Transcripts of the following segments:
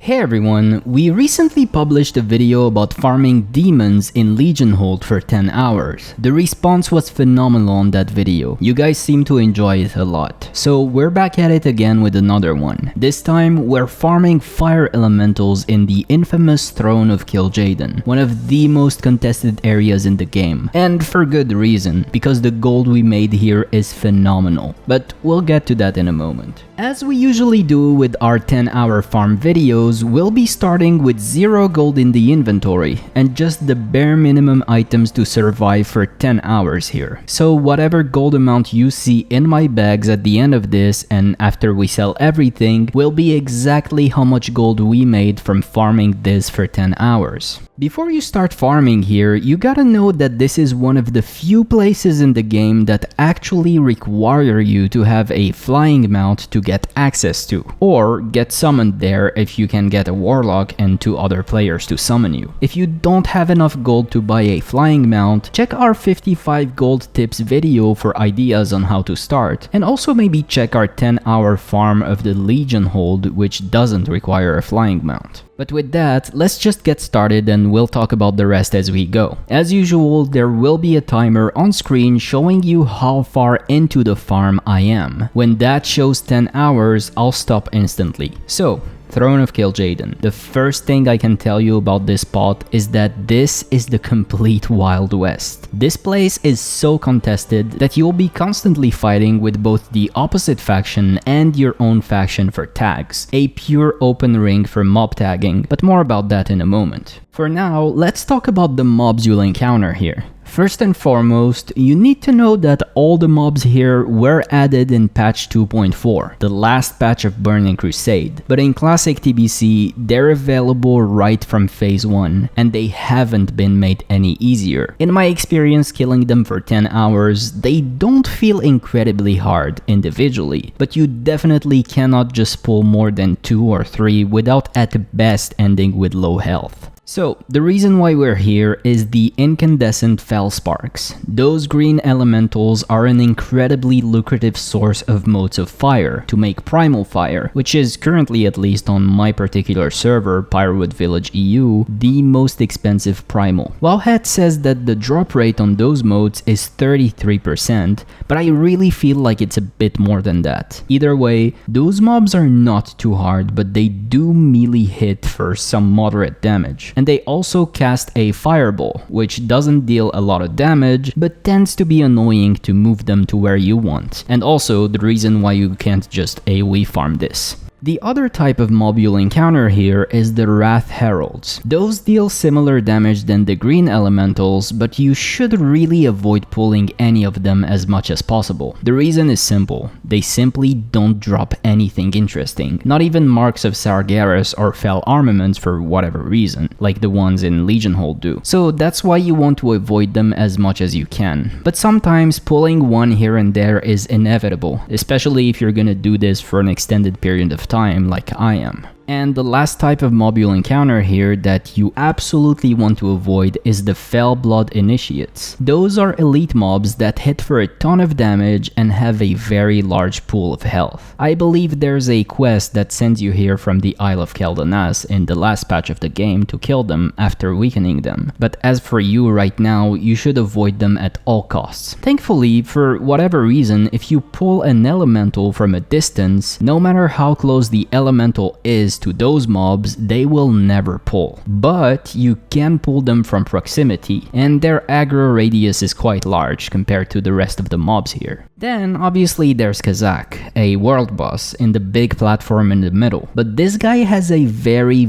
Hey everyone, we recently published a video about farming demons in Legion Hold for 10 hours. The response was phenomenal on that video. You guys seem to enjoy it a lot. So we're back at it again with another one. This time we're farming fire elementals in the infamous Throne of Kil'Jaeden, one of the most contested areas in the game. And for good reason, because the gold we made here is phenomenal. But we'll get to that in a moment. As we usually do with our 10-hour farm videos, we'll be starting with 0 gold in the inventory and just the bare minimum items to survive for 10 hours here. So whatever gold amount you see in my bags at the end of this and after we sell everything will be exactly how much gold we made from farming this for 10 hours. Before you start farming here, you gotta know that this is one of the few places in the game that actually require you to have a flying mount to get access to, or get summoned there if you can get a warlock and 2 other players to summon you. If you don't have enough gold to buy a flying mount, check our 55 gold tips video for ideas on how to start, and also maybe check our 10-hour farm of the Legion Hold, which doesn't require a flying mount. But with that, let's just get started and we'll talk about the rest as we go. As usual, there will be a timer on screen showing you how far into the farm I am. When that shows 10 hours, I'll stop instantly. So, Throne of Kil'Jaeden. The first thing I can tell you about this spot is that this is the complete Wild West. This place is so contested that you'll be constantly fighting with both the opposite faction and your own faction for tags. A pure open ring for mob tagging, but more about that in a moment. For now, let's talk about the mobs you'll encounter here. First and foremost, you need to know that all the mobs here were added in patch 2.4, the last patch of Burning Crusade. But in classic TBC, they're available right from phase 1, and they haven't been made any easier. In my experience killing them for 10 hours, they don't feel incredibly hard individually, but you definitely cannot just pull more than 2 or 3 without at best ending with low health. So, the reason why we're here is the incandescent Fellsparks. Those green elementals are an incredibly lucrative source of motes of fire to make Primal fire, which is currently, at least on my particular server, Pyrowood Village EU, the most expensive Primal. Wowhat says that the drop rate on those motes is 33%, but I really feel like it's a bit more than that. Either way, those mobs are not too hard, but they do melee hit for some moderate damage. And they also cast a fireball, which doesn't deal a lot of damage, but tends to be annoying to move them to where you want. And also the reason why you can't just AoE farm this. The other type of mob you'll encounter here is the Wrath Heralds. Those deal similar damage than the green elementals, but you should really avoid pulling any of them as much as possible. The reason is simple, they simply don't drop anything interesting, not even marks of Sargeras or fell armaments for whatever reason, like the ones in Legion Hold do. So that's why you want to avoid them as much as you can. But sometimes pulling one here and there is inevitable, especially if you're gonna do this for an extended period of time like I am. And the last type of mob you'll encounter here that you absolutely want to avoid is the Fell Blood Initiates. Those are elite mobs that hit for a ton of damage and have a very large pool of health. I believe there's a quest that sends you here from the Isle of Keldanas in the last patch of the game to kill them after weakening them. But as for you right now, you should avoid them at all costs. Thankfully, for whatever reason, if you pull an elemental from a distance, no matter how close the elemental is to those mobs, they will never pull. But you can pull them from proximity, and their aggro radius is quite large compared to the rest of the mobs here. Then obviously there's Kazak, a world boss in the big platform in the middle. But this guy has a very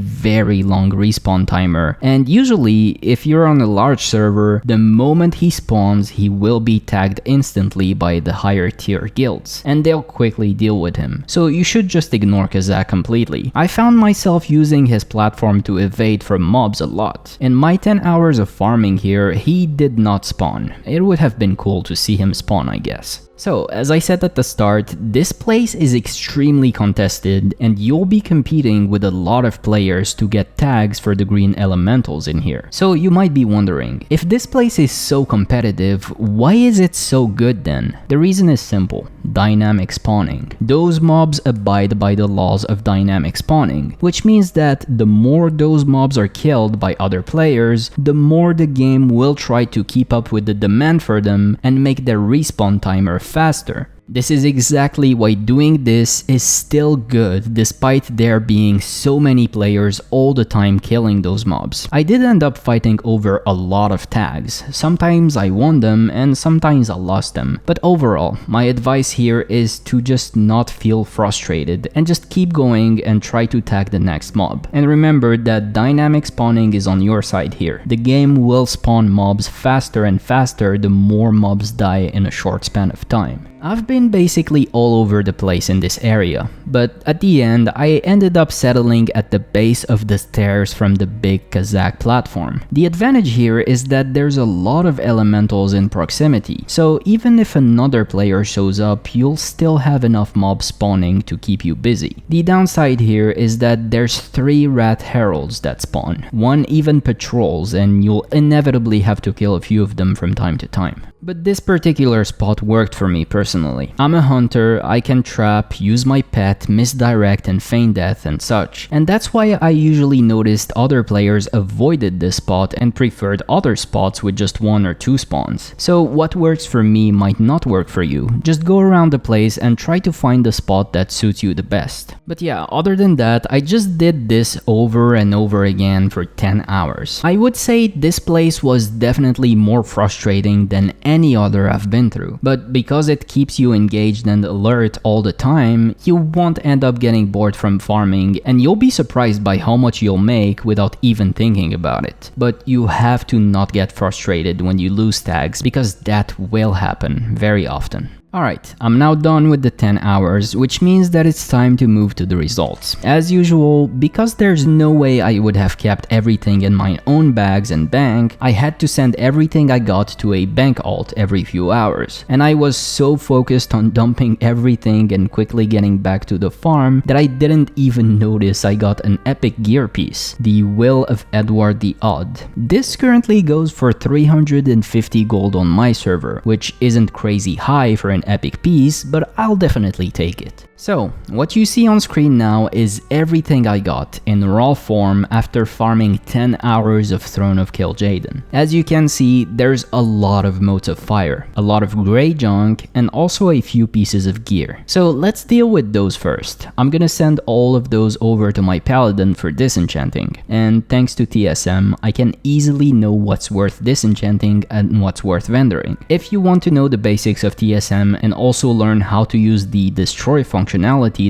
long respawn timer, and usually if you're on a large server, the moment he spawns he will be tagged instantly by the higher tier guilds, and they'll quickly deal with him. So you should just ignore Kazak completely. I found myself using his platform to evade from mobs a lot. In my 10 hours of farming here, he did not spawn. It would have been cool to see him spawn, I guess. So, as I said at the start, this place is extremely contested and you'll be competing with a lot of players to get tags for the green elementals in here. So you might be wondering, if this place is so competitive, why is it so good then? The reason is simple. dynamic spawning. Those mobs abide by the laws of dynamic spawning, which means that the more those mobs are killed by other players, the more the game will try to keep up with the demand for them and make their respawn timer faster. This is exactly why doing this is still good despite there being so many players all the time killing those mobs. I did end up fighting over a lot of tags. Sometimes I won them and sometimes I lost them. But overall, my advice here is to just not feel frustrated and just keep going and try to tag the next mob. And remember that dynamic spawning is on your side here. The game will spawn mobs faster and faster the more mobs die in a short span of time. I've been basically all over the place in this area, but at the end I ended up settling at the base of the stairs from the big Kazakh platform. The advantage here is that there's a lot of elementals in proximity, so even if another player shows up, you'll still have enough mobs spawning to keep you busy. The downside here is that there's 3 rat heralds that spawn. 1 even patrols, and you'll inevitably have to kill a few of them from time to time. But this particular spot worked for me personally. I'm a hunter, I can trap, use my pet, misdirect and feign death and such. And that's why I usually noticed other players avoided this spot and preferred other spots with just 1 or 2 spawns. So what works for me might not work for you. Just go around the place and try to find the spot that suits you the best. But yeah, other than that, I just did this over and over again for 10 hours. I would say this place was definitely more frustrating than any other I've been through, but because it keeps you engaged and alert all the time, you won't end up getting bored from farming and you'll be surprised by how much you'll make without even thinking about it. But you have to not get frustrated when you lose tags, because that will happen very often. Alright, I'm now done with the 10 hours, which means that it's time to move to the results. As usual, because there's no way I would have kept everything in my own bags and bank, I had to send everything I got to a bank alt every few hours. And I was so focused on dumping everything and quickly getting back to the farm that I didn't even notice I got an epic gear piece, the Will of Edward the Odd. This currently goes for 350 gold on my server, which isn't crazy high for an epic piece, but I'll definitely take it. So, what you see on screen now is everything I got in raw form after farming 10 hours of Throne of Kil'Jaeden. As you can see, there's a lot of Motes of Fire, a lot of grey junk, and also a few pieces of gear. So let's deal with those first. I'm gonna send all of those over to my paladin for disenchanting, and thanks to TSM, I can easily know what's worth disenchanting and what's worth vendoring. If you want to know the basics of TSM and also learn how to use the destroy functionality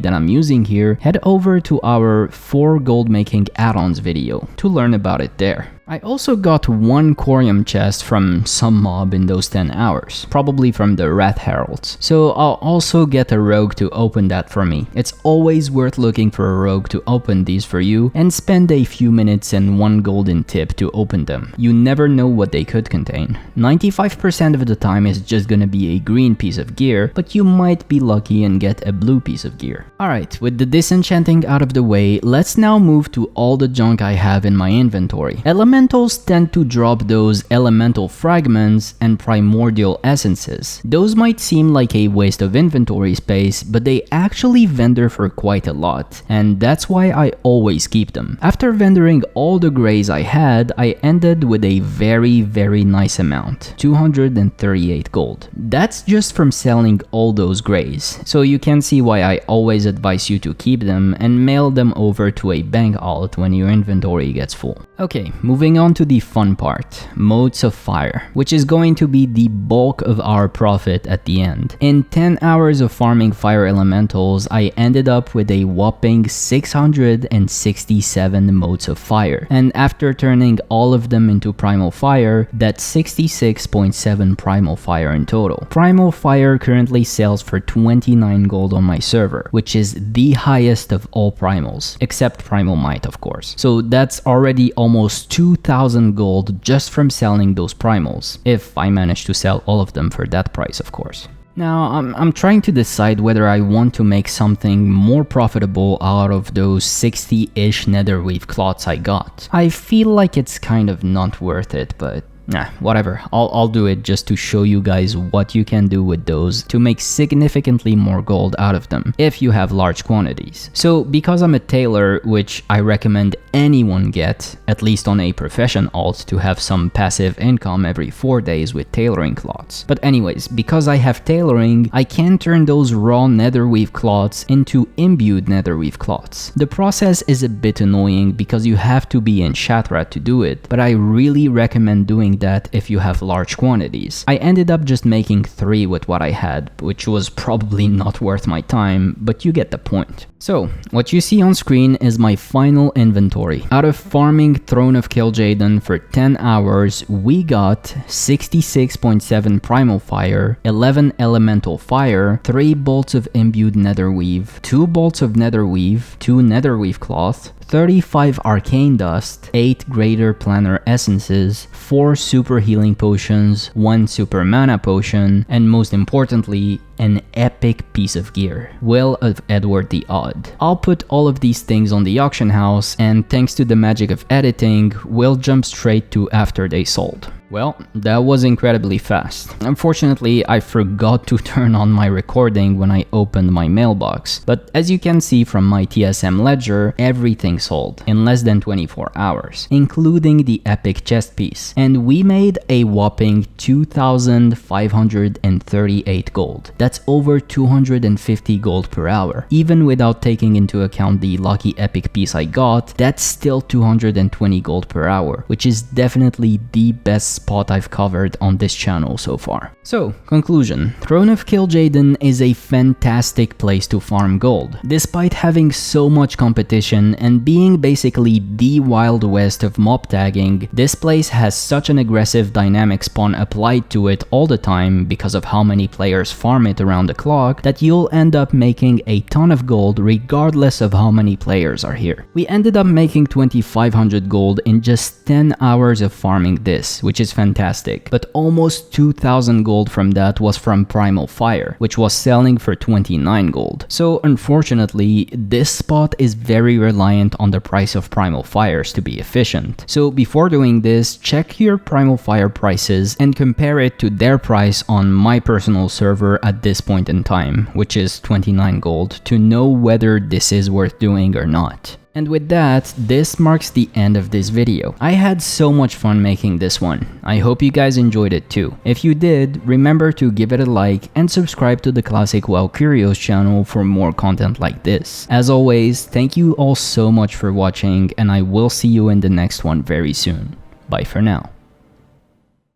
that I'm using here, head over to our 4 gold making add-ons video to learn about it there. I also got 1 Corium chest from some mob in those 10 hours, probably from the Rat Heralds. So I'll also get a rogue to open that for me. It's always worth looking for a rogue to open these for you and spend a few minutes and 1 golden tip to open them. You never know what they could contain. 95% of the time is just gonna be a green piece of gear, but you might be lucky and get a blue piece of gear. Alright, with the disenchanting out of the way, let's now move to all the junk I have in my inventory. Elementals tend to drop those elemental fragments and primordial essences. Those might seem like a waste of inventory space, but they actually vendor for quite a lot, and that's why I always keep them. After vendoring all the greys I had, I ended with a very nice amount, 238 gold. That's just from selling all those greys, so you can see why I always advise you to keep them and mail them over to a bank alt when your inventory gets full. Okay, moving on to the fun part, Motes of Fire, which is going to be the bulk of our profit at the end. In 10 hours of farming fire elementals, I ended up with a whopping 667 Motes of Fire, and after turning all of them into Primal Fire, that's 66.7 Primal Fire in total. Primal Fire currently sells for 29 gold on my server, which is the highest of all primals, except Primal Might of course. So that's already almost 2,000 gold just from selling those primals, if I manage to sell all of them for that price of course. Now, I'm trying to decide whether I want to make something more profitable out of those 60-ish netherweave cloths I got. I feel like it's kind of not worth it, but Nah, whatever. I'll do it just to show you guys what you can do with those to make significantly more gold out of them if you have large quantities. So because I'm a tailor, which I recommend anyone get, at least on a profession alt, to have some passive income every 4 days with tailoring cloths. But anyways, because I have tailoring, I can turn those raw netherweave cloths into imbued netherweave cloths. The process is a bit annoying because you have to be in Shatterat to do it, but I really recommend doing that if you have large quantities. I ended up just making 3 with what I had, which was probably not worth my time, but you get the point. So, what you see on screen is my final inventory. Out of farming Throne of Kil'Jaeden for 10 hours, we got 66.7 Primal Fire, 11 Elemental Fire, 3 bolts of imbued netherweave, 2 bolts of netherweave, 2 netherweave cloth, 35 arcane dust, 8 greater planar essences, 4 super healing potions, 1 super mana potion, and most importantly, an epic piece of gear, Will of Edward the Odd. I'll put all of these things on the auction house, and thanks to the magic of editing, we'll jump straight to after they sold. Well, that was incredibly fast. Unfortunately, I forgot to turn on my recording when I opened my mailbox, but as you can see from my TSM ledger, everything sold in less than 24 hours, including the epic chest piece, and we made a whopping 2,538 gold. That's over 250 gold per hour. Even without taking into account the lucky epic piece I got, that's still 220 gold per hour, which is definitely the best spot I've covered on this channel so far. So, conclusion. Throne of Kil'Jaeden is a fantastic place to farm gold. Despite having so much competition and being basically the Wild West of mob tagging, this place has such an aggressive dynamic spawn applied to it all the time because of how many players farm it around the clock that you'll end up making a ton of gold regardless of how many players are here. We ended up making 2,500 gold in just 10 hours of farming this, which is fantastic, but almost 2,000 gold from that was from Primal Fire, which was selling for 29 gold. So unfortunately, this spot is very reliant on the price of Primal Fires to be efficient. So before doing this, check your Primal Fire prices and compare it to their price on my personal server at this point in time, which is 29 gold, to know whether this is worth doing or not. And with that, this marks the end of this video. I had so much fun making this one. I hope you guys enjoyed it too. If you did, remember to give it a like and subscribe to the Classic WoW Curios channel for more content like this. As always, thank you all so much for watching, and I will see you in the next one very soon. Bye for now.